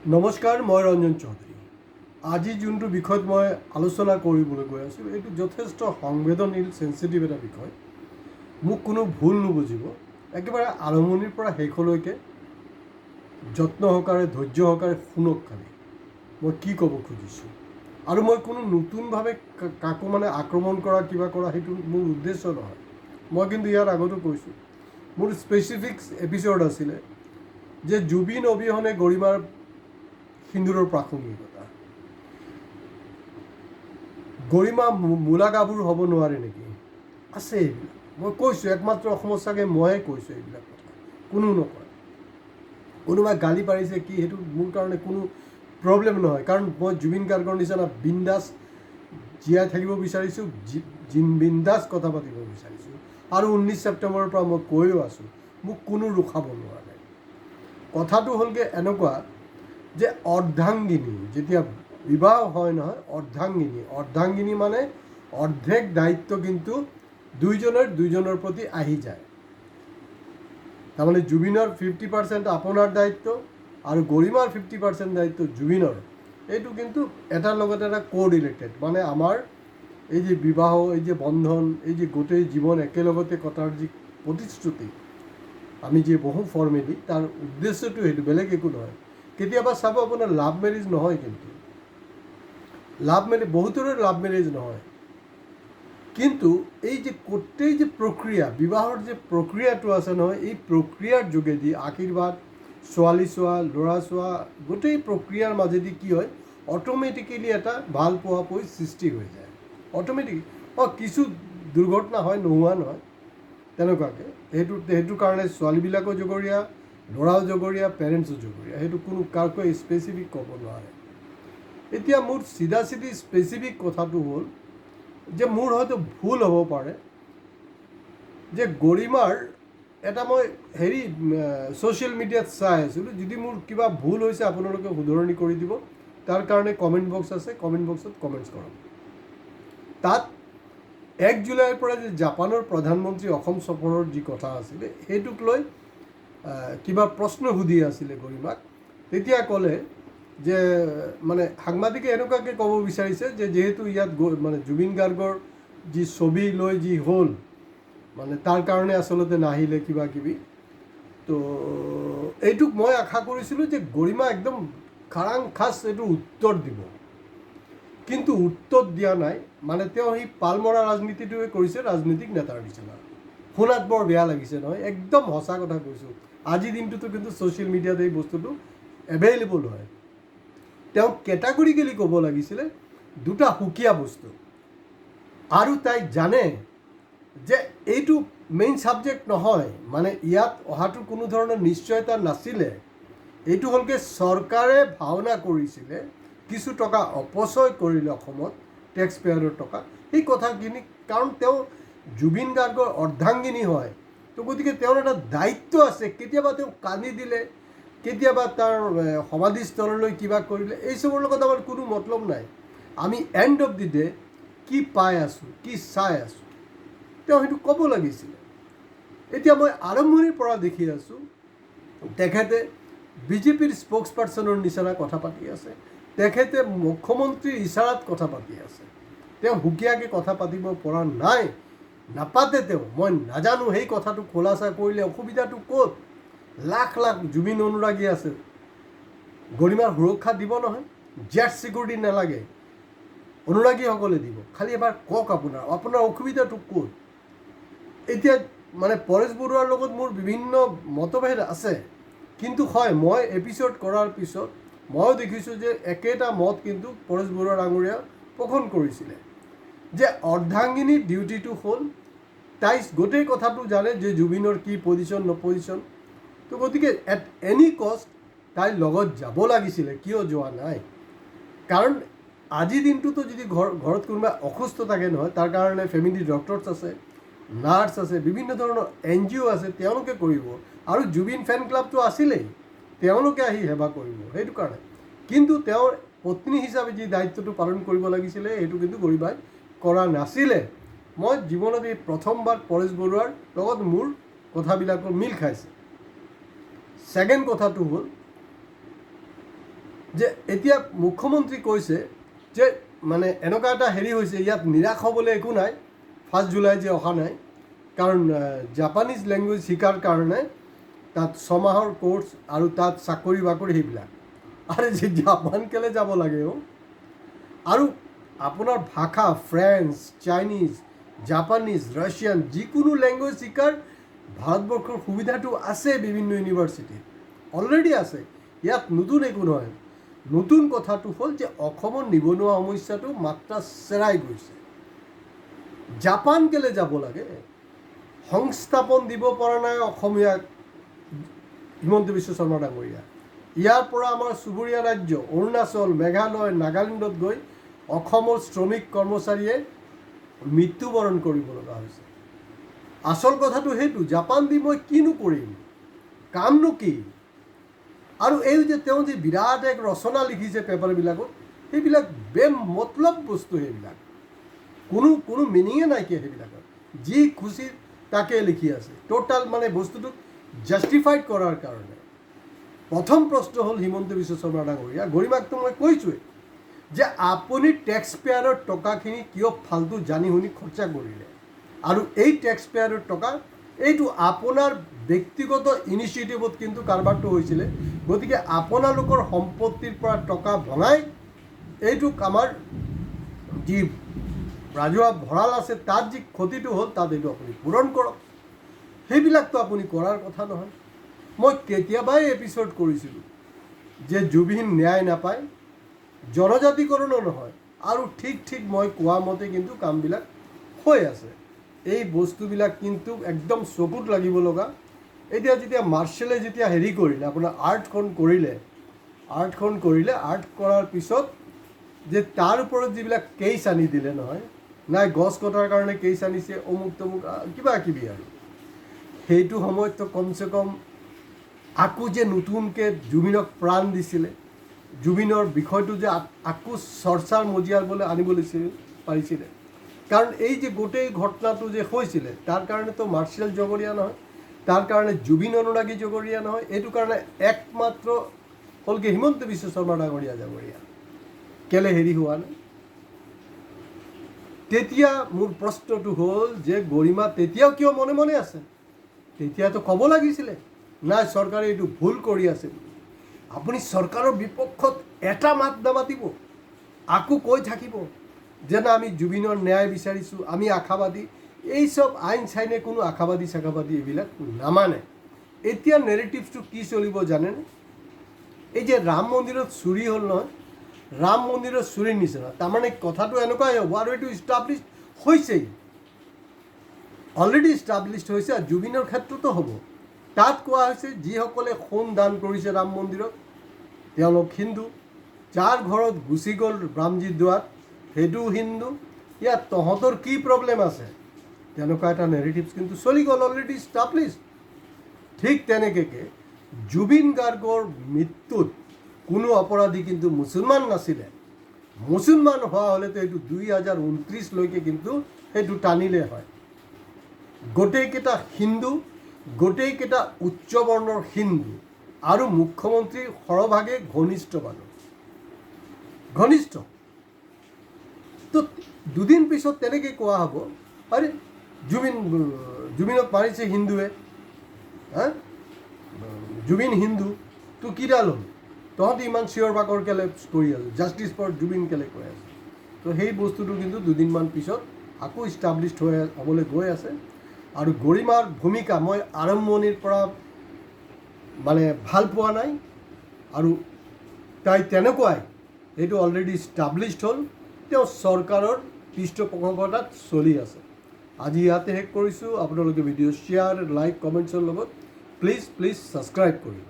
নমস্কাৰ, মই ৰঞ্জন চৌধুৰী। আজি যোনটো বিষয়ত মই আলোচনা কৰিবলৈ গৈ আছোঁ, এইটো যথেষ্ট সংবেদনশীল চেঞ্চিটিভ এটা বিষয়। মোক কোনো ভুল নুবুজিব, একেবাৰে আৰম্ভণিৰ পৰা শেষলৈকে যত্ন সহকাৰে ধৈৰ্য সহকাৰে শুনক খালি মই কি ক'ব খুজিছোঁ। আৰু মই কোনো নতুনভাৱে কাকো আক্ৰমণ কৰা কিবা কৰা সেইটো মোৰ উদ্দেশ্য নহয়। মই কিন্তু ইয়াৰ আগতো কৈছোঁ, মোৰ স্পেচিফিক এপিছ'ড আছিলে যে জুবিন অবিহনে গৰিমাৰ সিন্দুৰৰ প্ৰাসংগিকতা। গৰিমা মূলা গাভৰু হ'ব নোৱাৰে নেকি? আছে এইবিলাক। মই কৈছোঁ, একমাত্ৰ অসমত চাগে ময়ে কৈছোঁ এইবিলাক কথা, কোনো নকয়। কোনোবাই গালি পাৰিছে কি, সেইটো মোৰ কাৰণে কোনো প্ৰব্লেম নহয়, কাৰণ মই জুবিন গাৰ্গৰ নিচিনা বিন্দাছ জীয়াই থাকিব বিচাৰিছোঁ, বিন্দাছ কথা পাতিব বিচাৰিছোঁ। আৰু 19 ছেপ্টেম্বৰৰ পৰা মই কৈও আছোঁ, মোক কোনো ৰখাব নোৱাৰে। কথাটো হ'লগৈ এনেকুৱা যে অৰ্ধাংগিনী যেতিয়া বিবাহ হয় নহয়, অৰ্ধাংগিনী মানে অৰ্ধেক দায়িত্ব কিন্তু দুইজনৰ প্ৰতি আহি যায়। তাৰমানে জুবিনৰ 50% আপোনাৰ দায়িত্ব আৰু গৰিমাৰ 50% দায়িত্ব জুবিনৰ। এইটো কিন্তু এটাৰ লগত এটা কোৰিলেটেড, মানে আমাৰ এই যে বিবাহ, এই যে বন্ধন, এই যে গোটেই জীৱন একেলগতে কটাৰ যি প্ৰতিশ্ৰুতি আমি যে বহু ফৰ্মেলি, তাৰ উদ্দেশ্যটো সেইটো, বেলেগ একো নহয়। কেতিয়াবা চাব আপোনাৰ লাভ মেৰেজ নহয়, কিন্তু বহুতৰে লাভ মেৰেজ নহয়, কিন্তু এই যে গোটেই যে প্ৰক্ৰিয়া, বিবাহৰ যে প্ৰক্ৰিয়াটো আছে নহয়, এই প্ৰক্ৰিয়াৰ যোগেদি আশীৰ্বাদ, ছোৱালী চোৱা, ল'ৰা চোৱা, গোটেই প্ৰক্ৰিয়াৰ মাজেদি কি হয়, অট'মেটিকেলি এটা ভাল পোৱা সৃষ্টি হৈ যায়। অট'মেটিক কিছু দুৰ্ঘটনা হয়, নোহোৱা নহয়, তেনেকুৱাকৈ। সেইটো কাৰণে ছোৱালীবিলাকো জগৰীয়া, ল'ৰাও জগৰীয়া, পেৰেণ্টছো জগৰীয়া, সেইটো কোনো কাকো স্পেচিফিক ক'ব নোৱাৰে। এতিয়া মোৰ চিধা স্পেচিফিক কথাটো হ'ল যে মোৰ হয়তো ভুল হ'ব পাৰে যে গৰিমাৰ এটা মই ছ'চিয়েল মিডিয়াত চাই আছিলোঁ, যদি মোৰ কিবা ভুল হৈছে আপোনালোকে শুধৰণি কৰি দিব। তাৰ কাৰণে কমেণ্ট বক্স আছে, কমেণ্ট বক্সত কমেণ্টছ কৰক। তাত 1 জুলাইৰ পৰা যে জাপানৰ প্ৰধানমন্ত্ৰী অসম সফৰৰ যি কথা আছিলে, সেইটোক লৈ কিবা প্ৰশ্ন সুধি আছিলে গৰিমাক। তেতিয়া ক'লে যে সাংবাদিকে এনেকুৱাকৈ ক'ব বিচাৰিছে যে যিহেতু ইয়াত জুবিন গাৰ্গৰ যি ছবি লৈ যি হ'ল, তাৰ কাৰণে আচলতে নাহিলে কিবা কিবি। তো এইটোক মই আশা কৰিছিলোঁ যে গৰিমা একদম খাৰাং খাচ এইটো উত্তৰ দিব, কিন্তু উত্তৰ দিয়া নাই। তেওঁ সেই পালমৰা ৰাজনীতিটোৱে কৰিছে, ৰাজনীতিক নেতাৰ নিচিনা। শুনাত বৰ বেয়া লাগিছে নহয়, একদম সঁচা কথা কৈছোঁ। আজিৰ দিনটোতো কিন্তু ছ'চিয়েল মিডিয়াত এই বস্তুটো এভেইলেবল হয়। তেওঁ কেটাগৰিকেলি ক'ব লাগিছিলে দুটা সুকীয়া বস্তু, আৰু তাই জানে যে এইটো মেইন ছাবজেক্ট নহয়, ইয়াত অহাটো কোনো ধৰণৰ নিশ্চয়তা নাছিলে। এইটো হ'লগৈ চৰকাৰে ভাওনা কৰিছিলে, কিছু টকা অপচয় কৰিলে অসমত, টেক্স পেয়াৰৰ টকা, সেই কথাখিনি। কাৰণ তেওঁ জুবিন গাৰ্গৰ অৰ্ধাংগিনী হয়, তো গতিকে তেওঁৰ এটা দায়িত্ব আছে। কেতিয়াবা তেওঁ কান্দি দিলে, কেতিয়াবা তাৰ সমাধিস্থললৈ কিবা কৰিলে, এইচবৰ লগত আমাৰ কোনো মতলব নাই। আমি এণ্ড অফ দি ডে কি পাই আছোঁ, কি চাই আছোঁ, তেওঁ সেইটো ক'ব লাগিছিলে। এতিয়া মই আৰম্ভণিৰ পৰা দেখি আছোঁ তেখেতে বিজেপিৰ স্প'ক্স পাৰ্চনৰ নিচিনা কথা পাতি আছে, তেখেতে মুখ্যমন্ত্ৰীৰ ইচাৰাত কথা পাতি আছে। তেওঁ সুকীয়াকৈ কথা পাতিব পৰা নাই, নাপাতে তেওঁ। মই নাজানো সেই কথাটো খোলাচা কৰিলে অসুবিধাটো ক'ত। লাখ লাখ জুবিন অনুৰাগী আছে, গৰিমাৰ সুৰক্ষা দিব নহয়, জেট ছিকিউৰিটি নালাগে, অনুৰাগীসকলে দিব। খালি এবাৰ কওক আপোনাৰ অসুবিধাটো ক'ত। এতিয়া পৰেশ বৰুৱাৰ লগত মোৰ বিভিন্ন মতভেদ আছে, কিন্তু হয়, মই এপিছ'ড কৰাৰ পিছত ময়ো দেখিছোঁ যে একেটা মত কিন্তু পৰেশ বৰুৱাৰ আঙুৰীয়া পোষণ কৰিছিলে, যে অৰ্ধাংগিনীৰ ডিউটিটো হ'ল তাই গোটেই কথাটো জানে যে জুবিনৰ কি পজিশ্যন নপজিশ্যন। তো গতিকে এট এনি কষ্ট তাইৰ লগত যাব লাগিছিলে, কিয় যোৱা নাই। কাৰণ আজিৰ দিনটোতো যদি ঘৰত কোনোবা অসুস্থ থাকে নহয়, তাৰ কাৰণে ফেমিলি ডক্টৰছ আছে, নাৰ্ছ আছে, বিভিন্ন ধৰণৰ NGO আছে, তেওঁলোকে কৰিব। আৰু জুবিন ফেন ক্লাবটো আছিলেই, তেওঁলোকে আহি সেৱা কৰিব, সেইটো কাৰণে। কিন্তু তেওঁৰ পত্নী হিচাপে যি দায়িত্বটো পালন কৰিব লাগিছিলে, সেইটো কিন্তু গৰিমাই কৰা নাছিলে। মই জীৱনত এই প্ৰথমবাৰ পৰেশ বৰুৱাৰ লগত মোৰ কথাবিলাকৰ মিল খাইছে। ছেকেণ্ড কথাটো হ'ল যে এতিয়া মুখ্যমন্ত্ৰী কৈছে যে মানে এনেকুৱা এটা হেৰি হৈছে, ইয়াত নিৰাশ হ'বলৈ একো নাই, 1 জুলাই যে অহা নাই, কাৰণ জাপানিজ লেংগুৱেজ শিকাৰ কাৰণে তাত 6 মাহৰ কোৰ্চ আৰু তাত চাকৰি বাকৰি সেইবিলাক। আৰে যে জাপান কেলৈ যাব লাগে আৰু আপোনাৰ ভাষা ফ্ৰেঞ্চ, চাইনিজ, জাপানিজ, ৰাছিয়ান যিকোনো লেংগুৱেজ শিকাৰ ভাৰতবৰ্ষৰ সুবিধাটো আছে বিভিন্ন ইউনিভাৰ্চিটিত, অলৰেডি আছে, ইয়াত নতুন একো নহয়। নতুন কথাটো হ'ল যে অসমৰ নিবনুৱা সমস্যাটো মাত্ৰা চেৰাই গৈছে। জাপান কেলৈ যাব লাগে? সংস্থাপন দিব পৰা নাই অসমীয়াক হিমন্ত বিশ্ব শৰ্মা ডাঙৰীয়া। ইয়াৰ পৰা আমাৰ চুবুৰীয়া ৰাজ্য অৰুণাচল, মেঘালয়, নাগালেণ্ডত গৈ অসমৰ শ্ৰমিক কৰ্মচাৰীয়ে মৃত্যুবৰণ কৰিব লগা হৈছে। আচল কথাটো সেইটো, জাপান দি মই কিনো কৰিম, কামনো কি? আৰু এই যে তেওঁ যে বিৰাট এক ৰচনা লিখিছে পেপাৰবিলাকত, সেইবিলাক বেমতলব বস্তু, সেইবিলাক কোনো মিনিঙে নাইকিয়া সেইবিলাকত, যি খুচি তাকে লিখি আছে, টোটাল মানে বস্তুটোক জাষ্টিফাইড কৰাৰ কাৰণে। প্ৰথম প্ৰশ্ন হ'ল হিমন্ত বিশ্ব শৰ্মা ডাঙৰীয়া, গৰিমাকটো মই কৈছোঁৱেই যে আপুনি টেক্স পেয়াৰৰ টকাখিনি কিয় ফাল্টু জানি শুনি খৰচা কৰিলে? আৰু এই টেক্স পেয়াৰৰ টকা এইটো আপোনাৰ ব্যক্তিগত ইনিচিয়েটিভত কিন্তু কাৰবাৰটো হৈছিলে, গতিকে আপোনালোকৰ সম্পত্তিৰ পৰা টকা ভঙাই এইটোক আমাৰ যি ৰাজহুৱা ভঁৰাল আছে তাত যি ক্ষতিটো হ'ল তাত এইটো আপুনি পূৰণ কৰক। সেইবিলাকতো আপুনি কৰাৰ কথা নহয়। মই কেতিয়াবাই এপিছ'ড কৰিছিলোঁ যে জুবিন ন্যায় নাপায়, জনজাতিকৰণো নহয়, আৰু ঠিক মই কোৱা মতে কিন্তু কামবিলাক হৈ আছে। এই বস্তুবিলাক কিন্তু একদম চকুত লাগিব লগা। এতিয়া যেতিয়া মাৰ্শ্বেলে যেতিয়া হেৰি কৰিলে, আপোনাৰ আৰ্টখন কৰিলে, আৰ্ট কৰাৰ পিছত যে তাৰ ওপৰত যিবিলাক কেছ আনি দিলে নহয়, নাই গছ কটাৰ কাৰণে কেছ আনিছে, অমুক তমুক কিবা কিবি, আৰু সেইটো সময়ততো কমচে কম আকৌ যে নতুনকৈ জুবিনক প্ৰাণ দিছিলে, জুবিনৰ বিষয়টো যে আকৌ চৰ্চাৰ মজিয়াবলৈ আনিবলৈ পাৰিছিলে। কাৰণ এই যে গোটেই ঘটনাটো যে হৈছিলে তাৰ কাৰণেতো মাৰ্শ্বেল জগৰীয়া নহয়, তাৰ কাৰণে জুবিন অনুৰাগী জগৰীয়া নহয়, এইটো কাৰণে একমাত্ৰ হ'ল কি হিমন্ত বিশ্ব শৰ্মা ডাঙৰীয়া জগৰীয়া। কেলে হেৰি হোৱা নাই? তেতিয়া মোৰ প্ৰশ্নটো হ'ল যে গৰিমা তেতিয়াও কিয় মনে মনে আছে? তেতিয়াতো ক'ব লাগিছিলে নাই চৰকাৰে এইটো ভুল কৰি আছে বুলি। আপুনি চৰকাৰৰ বিপক্ষত এটা মাত নামাতিব, আকৌ কৈ থাকিব যে না আমি জুবিনৰ ন্যায় বিচাৰিছোঁ, আমি আশাবাদী। এই চব আইন চাইনে কোনো আশাবাদী এইবিলাক নামানে। এতিয়া নেৰেটিভছটো কি চলিব জানেনে? এই যে ৰাম মন্দিৰত চুৰি হ'ল নহয়, ৰাম মন্দিৰৰ চুৰিৰ নিচিনা, তাৰমানে কথাটো এনেকুৱাই হ'ব, আৰু এইটো ইষ্টাব্লিছ হৈছেই, অলৰেডি ইষ্টাব্লিছ হৈছে, আৰু জুবিনৰ ক্ষেত্ৰতো হ'ব। তাত কোৱা হৈছে যিসকলে সোণ দান কৰিছে ৰাম মন্দিৰত তেওঁলোক হিন্দু, যাৰ ঘৰত গুচি গ'ল ৰামজীৰ দুৱাত সেইটোও হিন্দু, ইয়াত তহঁতৰ কি প্ৰব্লেম আছে? তেনেকুৱা এটা নেৰেটিভছ কিন্তু চলি গ'ল, অলৰেডি ইষ্টাব্লিছ। ঠিক তেনেকৈ জুবিন গাৰ্গৰ মৃত্যুত কোনো অপৰাধী কিন্তু মুছলমান নাছিলে। মুছলমান হোৱা হ'লেতো এইটো 2029লৈকে কিন্তু সেইটো টানিলে হয়। গোটেইকেইটা হিন্দু, গোটেইকেইটা উচ্চ বৰ্ণৰ হিন্দু, আৰু মুখ্যমন্ত্ৰীৰ সৰহভাগে ঘনিষ্ঠ মানুহ, ঘনিষ্ঠ। তো দুদিন পিছত তেনেকৈ কোৱা হ'ব, আৰে জুবিনক মাৰিছে হিন্দুৱে, জুবিন হিন্দু, তো কিডাল হ'ল? তহঁতি ইমান চিঞৰ বাকৰ কেলে কৰি আছ, জাষ্টিছ ফৰ জুবিন কেলে কৈ আছে? তো সেই বস্তুটো কিন্তু দুদিনমান পিছত আকৌ ইষ্টাব্লিছড হ'বলৈ গৈ আছে। আৰু গৰিমাৰ ভূমিকা মই আৰম্ভণিৰ পৰা মানে ভাল পোৱা নাই, আৰু তাই তেনেকুৱাই এইটো অলৰেডি ইষ্টাব্লিছড হ'ল, তেওঁ চৰকাৰৰ পৃষ্ঠপোষকতাত চলি আছে। আজি ইয়াতে শেষ কৰিছোঁ। আপোনালোকে ভিডিঅ' শ্বেয়াৰ, লাইক, কমেণ্টছৰ লগত প্লিজ ছাবস্ক্ৰাইব কৰিব।